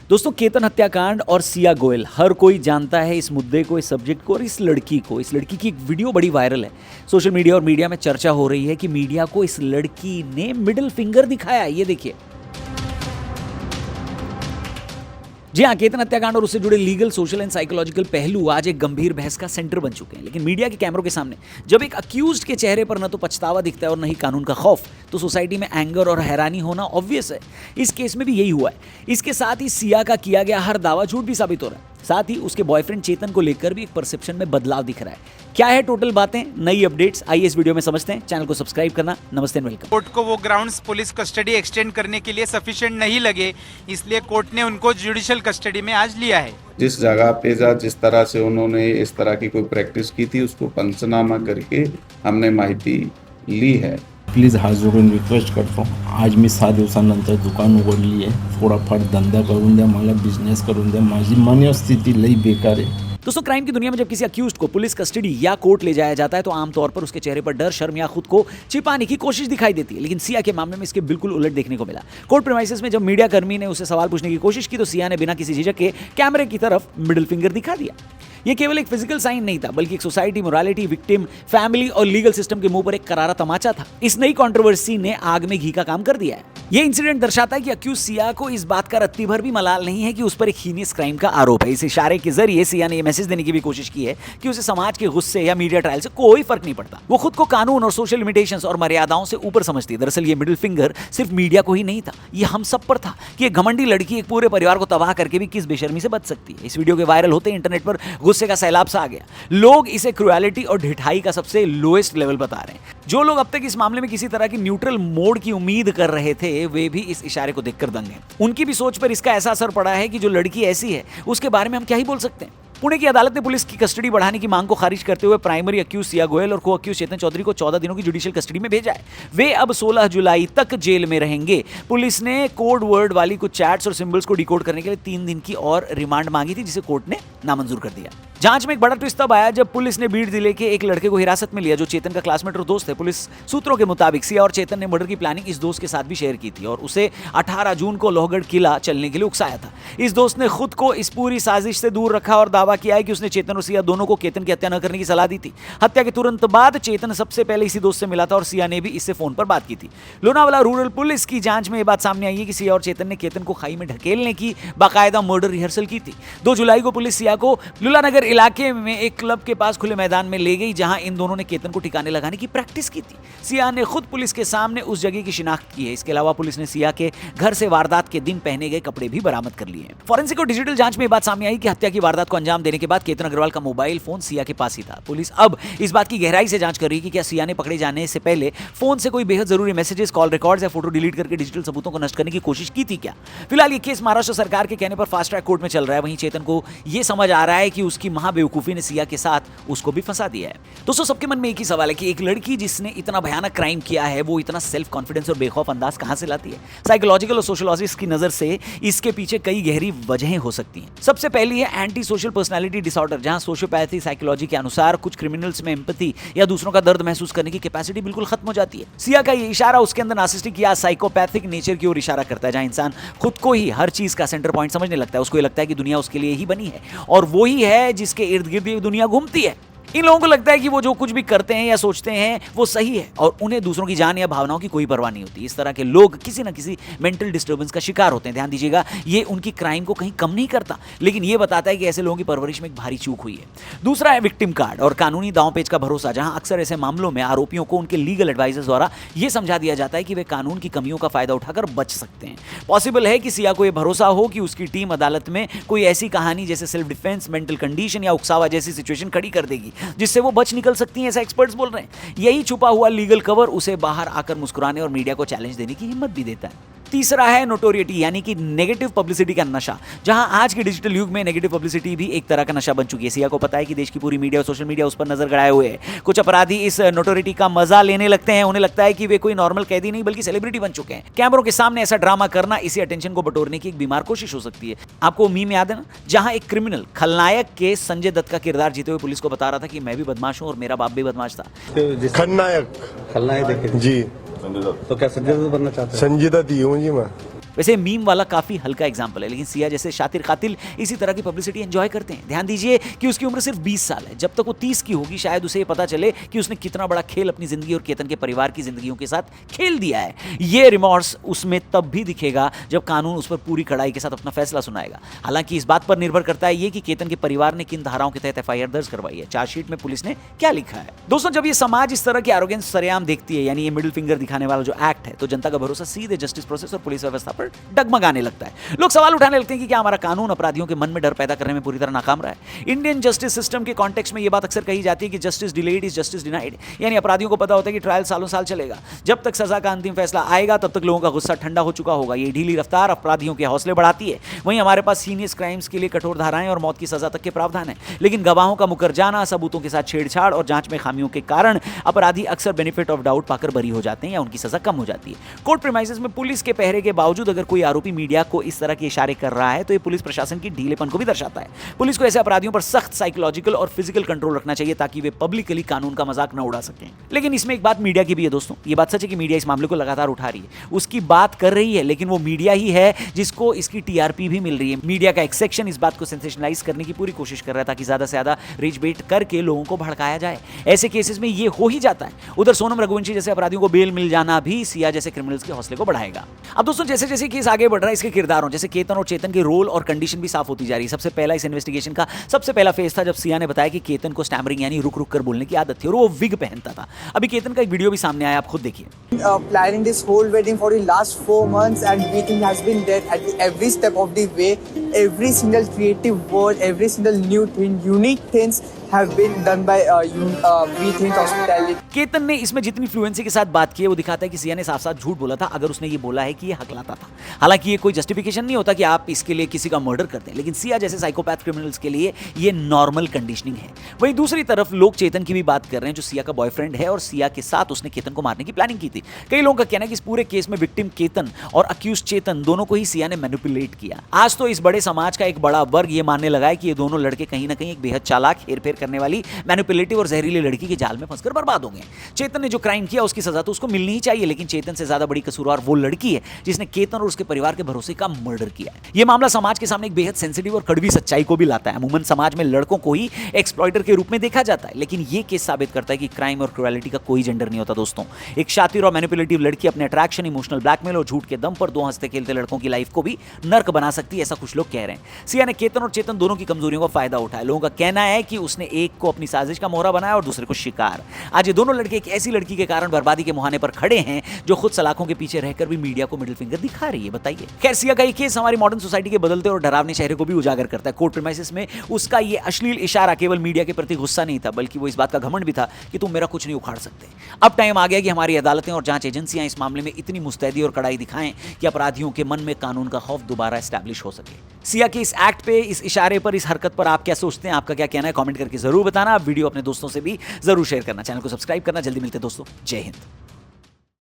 दोस्तों, केतन हत्याकांड और सिया गोयल, हर कोई जानता है इस मुद्दे को, इस सब्जेक्ट को और इस लड़की की एक वीडियो बड़ी वायरल है। सोशल मीडिया और मीडिया में चर्चा हो रही है कि मीडिया को इस लड़की ने मिडिल फिंगर दिखाया। ये देखिए। जी हाँ, केतन हत्याकांड और उससे जुड़े लीगल, सोशल एंड साइकोलॉजिकल पहलू आज एक गंभीर बहस का सेंटर बन चुके हैं। लेकिन मीडिया के कैमरों के सामने जब एक अक्यूज्ड के चेहरे पर न तो पछतावा दिखता है और न ही कानून का खौफ, तो सोसाइटी में एंगर और हैरानी होना ऑब्वियस है। इस केस में भी यही हुआ है। इसके साथ ही सिया का किया गया हर दावा झूठ भी साबित हो रहा है। साथ ही उसके बॉयफ्रेंड चेतन को लेकर भी एक परसेप्शन में बदलाव दिख रहा है। क्या है टोटल बातें, नई अपडेट्स, आइए इस वीडियो में समझते हैं। चैनल को सब्सक्राइब करना। नमस्ते एंड वेलकम। कोर्ट को वो ग्राउंड्स पुलिस कस्टडी एक्सटेंड करने के लिए सफिशिएंट नहीं लगे, इसलिए कोर्ट ने उनको जुडिशियल कस्टडी में आज लिया है। जिस जगह पे जिस तरह से उन्होंने इस तरह की कोई प्रैक्टिस की थी, उसको पंचनामा करके हमने माहिती ली है। प्लीज हात जोडून रिक्वेस्ट करतो, आज मी 6 दिवसानंतर दुकान उघडली आहे, थोडाफार धंदा करून द्या, मला बिझनेस करून द्या, माझी मनस्थिती लई बेकार आहे। दोस्तों, क्राइम की दुनिया में जब किसी अक्यूज्ड को पुलिस कस्टडी या कोर्ट ले जाया जाता है तो आमतौर पर उसके चेहरे पर डर, शर्म या खुद को छिपाने की कोशिश दिखाई देती है। लेकिन सिया के मामले में इसके बिल्कुल उलट देखने को मिला। कोर्ट प्रीमाइसेस में जब मीडिया कर्मी ने उसे सवाल पूछने की कोशिश की तो सिया ने बिना किसी झिझक के कैमरे की तरफ मिडिल फिंगर दिखा दिया। यह केवल एक फिजिकल साइन नहीं था, बल्कि एक सोसाइटी, मोरालिटी, विक्टिम, फैमिली और लीगल सिस्टम के मुंह पर एक करारा तमाचा था। इस नई कंट्रोवर्सी ने आग में घी का काम कर दिया है। यह इंसिडेंट दर्शाता है कि अक्यूज सिया को इस बात का रत्ती भर भी मलाल नहीं है कि उस पर एक हीनियस क्राइम का आरोप है। इस इशारे के जरिए सिया ने यह मैसेज देने की भी कोशिश की है कि उसे समाज के गुस्से या मीडिया ट्रायल से कोई फर्क नहीं पड़ता। वो खुद को कानून और सोशल लिमिटेशंस और मर्यादाओं से ऊपर समझती है। दरअसल ये मिडिल फिंगर सिर्फ मीडिया को ही नहीं था, ये हम सब पर था कि एक घमंडी लड़की एक पूरे परिवार को तबाह करके भी किस बेशर्मी से बच सकती है। इस वीडियो के वायरल होते इंटरनेट पर गुस्से का सैलाब सा आ गया। लोग इसे क्रुएलिटी और ढिठाई का सबसे लोएस्ट लेवल बता रहे हैं। जो लोग अब तक इस मामले में किसी तरह की न्यूट्रल मोड की उम्मीद कर रहे थे, वे भी इस इशारे को देखकर दंग हैं। उनकी भी सोच पर इसका ऐसा असर पड़ा है कि जो लड़की ऐसी है उसके बारे में हम क्या ही बोल सकते हैं। पुणे की अदालत ने पुलिस की कस्टडी बढ़ाने की मांग को खारिज करते हुए प्राइमरी अक्यूज सिया गोयल और को अक्यूज चेतन चौधरी को 14 दिनों की जुडिशियल कस्टडी में भेजा है। वे अब 16 जुलाई तक जेल में रहेंगे। पुलिस ने कोड वर्ड वाली कुछ चैट्स और सिंबल्स को डिकोड करने के लिए 3 दिन की और रिमांड मांगी थी, जिसे कोर्ट ने नामंजूर कर दिया। जांच में एक बड़ा ट्विस्ट तब आया जब पुलिस ने बीड जिले के एक लड़के को हिरासत में लिया जो चेतन का क्लासमेट और दोस्त है। पुलिस सूत्रों के मुताबिक सिया और चेतन ने मर्डर की प्लानिंग इस दोस्त के साथ भी शेयर की थी और उसे 18 जून को लोहगढ़ किला चलने के लिए उकसाया था। इस दोस्त ने खुद को इस पूरी साजिश से दूर रखा और दावा किया है कि उसने चेतन और सिया दोनों को केतन की हत्या न करने की सलाह दी थी। हत्या के तुरंत बाद चेतन सबसे पहले इसी दोस्त से मिला था और सिया ने भी इससे फोन पर बात की थी। लोनावाला रूरल पुलिस की जांच में यह बात सामने आई है कि सिया और चेतन ने केतन को खाई में ढकेलने की बाकायदा मर्डर रिहर्सल की थी। 2 जुलाई को पुलिस सिया को लुलानगर इलाके में एक क्लब के पास खुले मैदान में ले गई, जहां इन दोनों ने केतन को ठिकाने लगाने की प्रैक्टिस की थी। सिया ने खुद पुलिस के सामने उस जगह की शिनाख्त की है। इसके अलावा पुलिस ने सिया के घर से वारदात के दिन पहने गए कपड़े भी बरामद कर लिए हैं। फॉरेंसिक और डिजिटल जांच में बात सामने आई कि हत्या की वारदात को अंजाम देने के बाद केतन अग्रवाल का मोबाइल फोन सिया के पास ही था। पुलिस अब इस बात की गहराई से जांच कर रही है कि क्या सिया ने पकड़े जाने से पहले फोन से कोई बेहद जरूरी मैसेजेस, कॉल रिकॉर्ड्स या फोटो डिलीट करके डिजिटल सबूतों को नष्ट करने की कोशिश की थी क्या। फिलहाल ये केस महाराष्ट्र सरकार के कहने पर फास्ट ट्रैक कोर्ट में चल रहा है। वहीं चेतन को यह समझ आ रहा है कि उसकी महाबेवकूफी ने सिया के साथ उसको भी फंसा दिया है। दोस्तों, सबके मन में एक ही सवाल है कि एक लड़की जिसने इतना भयानक क्राइम किया है, वो इतना सेल्फ कॉन्फिडेंस और बेखौफ अंदाज कहां से लाती है। साइकोलॉजिकल और सोशियोलॉजिस्ट की नजर से इसके पीछे कई गहरी वजहें हो सकती हैं। सबसे पहली है एंटी सोशल पर्सनालिटी डिसऑर्डर, जहां सोशियोपैथी साइकोलॉजी के अनुसार कुछ क्रिमिनल्स में एम्पैथी या दूसरों का दर्द महसूस करने की कैपेसिटी बिल्कुल खत्म हो जाती है। सिया का ये इशारा उसके अंदर नार्सिसिस्टिक या साइकोपैथिक नेचर की ओर इशारा करता है, जहां इंसान खुद को ही हर चीज का सेंटर पॉइंट समझने लगता है। उसको ये लगता है कि दुनिया उसके लिए ही बनी है और वो ही है जिसके इर्द गिर्द ये दुनिया घूमती है। इन लोगों को लगता है कि वो जो कुछ भी करते हैं या सोचते हैं वो सही है और उन्हें दूसरों की जान या भावनाओं की कोई परवाह नहीं होती। इस तरह के लोग किसी न किसी मेंटल डिस्टर्बेंस का शिकार होते हैं। ध्यान दीजिएगा, ये उनकी क्राइम को कहीं कम नहीं करता, लेकिन ये बताता है कि ऐसे लोगों की परवरिश में एक भारी चूक हुई है। दूसरा है विक्टिम कार्ड और कानूनी दांव-पेच का भरोसा, जहां अक्सर ऐसे मामलों में आरोपियों को उनके लीगल एडवाइजर्स द्वारा यह समझा दिया जाता है कि वे कानून की कमियों का फायदा उठाकर बच सकते हैं। पॉसिबल है कि सिया को यह भरोसा हो कि उसकी टीम अदालत में कोई ऐसी कहानी जैसे सेल्फ डिफेंस, मेंटल कंडीशन या उकसावा जैसी सिचुएशन खड़ी कर देगी जिससे वो बच निकल सकती हैं, ऐसा एक्सपर्ट्स बोल रहे हैं। यही छुपा हुआ लीगल कवर उसे बाहर आकर मुस्कुराने और मीडिया को चैलेंज देने की हिम्मत भी देता है। तीसरा है नोटोरिटी, यानी कि नेगेटिव पब्लिसिटी का नशा, जहां आज के डिजिटल युग में नेगेटिव पब्लिसिटी भी एक तरह का नशा बन चुकी है। सिया को पता है कि देश की पूरी मीडिया और सोशल मीडिया उस पर नजर गड़ाए हुए है। कुछ अपराधी इस नोटोरिटी का मजा लेने लगते हैं। उन्हें लगता है कि वे कोई नॉर्मल कैदी नहीं बल्कि सेलिब्रिटी बन चुके हैं। कैमरों के सामने ऐसा ड्रामा करना इसी अटेंशन को बटोरने की एक बीमार कोशिश हो सकती है। आपको मीम याद है ना, जहां एक क्रिमिनल खलनायक के संजय दत्त का किरदार जीते हुए पुलिस को बता रहा था कि मैं भी बदमाश हूं और मेरा बाप भी बदमाश था। खलनायक देखे जी, तो क्या संजय दत्त बनना चाहते हैं? संजय दत्त ही हूँ जी मैं। वैसे मीम वाला काफी हल्का एग्जांपल है, लेकिन सिया जैसे शातिर कातिल इसी तरह की पब्लिसिटी एंजॉय करते हैं। ध्यान दीजिए कि उसकी उम्र सिर्फ 20 साल है। जब तक वो 30 की होगी शायद उसे ये पता चले कि उसने कितना बड़ा खेल अपनी जिंदगी और केतन के परिवार की जिंदगियों के साथ खेल दिया है। ये रिमॉर्स उसमें तब भी दिखेगा जब कानून उस पर पूरी कड़ाई के साथ अपना फैसला सुनाएगा। हालांकि इस बात पर निर्भर करता है ये कि केतन के परिवार ने किन धाराओं के तहत एफआईआर दर्ज करवाई है, चार्जशीट में पुलिस ने क्या लिखा है। दोस्तों, जब ये समाज इस तरह की एरोगेंस सरेआम देखती है, यानी ये मिडिल फिंगर दिखाने वाला जो एक्ट है, तो जनता का भरोसा सीधे जस्टिस प्रोसेस और पुलिस व्यवस्था पर डगमगाने लगता है। लोग सवाल उठाने लगते हैं कि क्या हमारा कानून अपराधियों के मन में डर पैदा करने में पूरी तरह नाकाम रहा है। इंडियन जस्टिस सिस्टम के कॉन्टेक्स्ट में यह बात अक्सर कही जाती है कि justice delayed is justice denied, यानी अपराधियों को पता होता है कि ट्रायल सालों साल चलेगा, जब तक सजा का अंतिम फैसला आएगा तब तक लोगों का गुस्सा ठंडा हो चुका होगा। ये ढीली रफ्तार अपराधियों के हौसले बढ़ाती है। वहीं हमारे पास सीनियस क्राइम्स के लिए कठोर धाराएं और मौत की सजा तक के प्रावधान है, लेकिन गवाहों का मुकर जाना, सबूतों के साथ छेड़छाड़ और जांच में खामियों के कारण अपराधी अक्सर बेनिफिट ऑफ डाउट पाकर बरी हो जाते हैं या उनकी सजा कम हो जाती है। कोर्ट प्रीमाइसेस में पुलिस के पहरे के बावजूद अगर कोई आरोपी मीडिया को इस तरह के इशारे कर रहा है तो ये पुलिस प्रशासन की ढीलेपन को भी दर्शाता है। पुलिस को ऐसे अपराधियों पर सख्त साइकोलॉजिकल और फिजिकल कंट्रोल रखना चाहिए ताकि वे पब्लिकली कानून का मजाक न उड़ा सकें। लेकिन इसमें एक बात मीडिया की भी है दोस्तों। ये बात सच है कि मीडिया इस मामले को लगातार उठा रही है, उसकी बात कर रही है, लेकिन वो मीडिया ही है जिसको इसकी टीआरपी भी मिल रही है। मीडिया का एक सेक्शन इस बात को सेंसेशनलाइज करने की पूरी कोशिश कर रहा है ताकि ज्यादा से ज्यादा रीच बेट करके लोगों को भड़काया जाए। ऐसे केसेस में ये हो ही जाता है। उधर सोनम रघुवंशी जैसे अपराधियों को बेल मिल जाना भी सिया जैसे क्रिमिनल्स के हौसले को बढ़ाएगा। अब दोस्तों, जैसे जैसे केस आगे बढ़ रहा है, इसके किरदारों जैसे केतन और चेतन के रोल और कंडीशन भी साफ होती जा रही है। सबसे पहला इस इन्वेस्टिगेशन का सबसे पहला फेज था जब सिया ने बताया कि केतन को स्टैमरिंग यानी रुक रुक कर बोलने की आदत थी और वो विग पहनता था। अभी केतन का एक वीडियो भी सामने आया, आप खुद देखिए। Planning this whole wedding for the last 4 months, and everything has been there at every step of the way. Every single creative word, every single new thing, unique things have been done by We Think Hospitality. Ketan ने इसमें जितनी fluency के साथ बात की है वो दिखाता है कि सिया ने साफ साफ झूठ बोला था अगर उसने ये बोला है कि ये हकलाता था। हालांकि ये कोई जस्टिफिकेशन नहीं होता कि आप इसके लिए किसी का मर्डर करते हैं, लेकिन सिया जैसे साइकोपैथ क्रिमिनल्स के लिए ये नॉर्मल कंडीशनिंग है। वहीं दूसरी तरफ लोग चेतन की भी बात कर रहे हैं जो सिया का बॉयफ्रेंड है और सिया के साथ उसने केतन को मारने की प्लानिंग की थी। कई लोगों का कहना है कि इस पूरे केस में विक्टिम केतन और अक्यूज चेतन दोनों को ही सिया ने मैनिपुलेट किया। आज तो इस बड़े समाज का एक बड़ा वर्ग ये मानने लगा है कि ये दोनों लड़के कहीं ना कहीं एक बेहद चालाक, हेरफेर करने वाली, मैनिपुलेटिव और जहरीली लड़की के जाल में फंसकर बर्बाद हो गए। चेतन ने जो क्राइम किया उसकी सजा तो उसको मिलनी ही चाहिए, लेकिन चेतन से ज्यादा बड़ी कसूरवार वो लड़की है जिसने केतन और उसके परिवार के भरोसे का मर्डर किया है। यह मामला समाज के सामने एक बेहद सेंसिटिव और कड़वी सच्चाई को भी लाता है। अमूमन समाज में लड़कों को ही एक्सप्लॉइटर के रूप में देखा जाता है, लेकिन यह केस साबित करता है कि क्राइम और क्रुएलिटी का कोई जेंडर नहीं होता दोस्तों। एक शातिर और मैनिपुलेटिव लड़की अपने अट्रैक्शन, इमोशनल ब्लैकमेल और झूठ के दम पर दो हंसते खेलते लड़कों की लाइफ को भी नर्क बना सकती है, ऐसा कुछ लोग कह रहे हैं। सिया ने केतन और चेतन दोनों की कमजोरियों का फायदा उठाया। लोगों का कहना है कि उसने एक को अपनी साजिश का मोहरा बनाया और दूसरे को शिकार। आज ये दोनों लड़के एक ऐसी लड़की के कारण बर्बादी के मुहाने पर खड़े हैं जो खुद सलाखों के पीछे रहकर भी मीडिया को मिडिल फिंगर दिखा रही है। बताइए। खैर, सिया का ये केस हमारी मॉडर्न सोसाइटी के बदलते और डरावने चेहरे को भी उजागर करता है। कोर्ट प्रीमाइसेस में उसका ये अश्लील इशारा केवल मीडिया के प्रति गुस्सा नहीं था, बल्कि वो इस बात का घमंड भी था कि तुम मेरा कुछ नहीं उखाड़ सकते। अब टाइम आ गया कि हमारी अदालतें और जांच एजेंसियां इस मामले में इतनी मुस्तैदी और कड़ाई दिखाएं कि अपराधियों के मन में कानून का खौफ दोबारा एस्टैब्लिश हो सके। सिया के इस एक्ट पे, इस इशारे पर, इस हरकत पर आप क्या सोचते हैं? आपका क्या कहना है? कमेंट करके जरूर बताना। वीडियो अपने दोस्तों से भी जरूर शेयर करना। चैनल को सब्सक्राइब करना। जल्दी मिलते हैं दोस्तों। जय हिंद।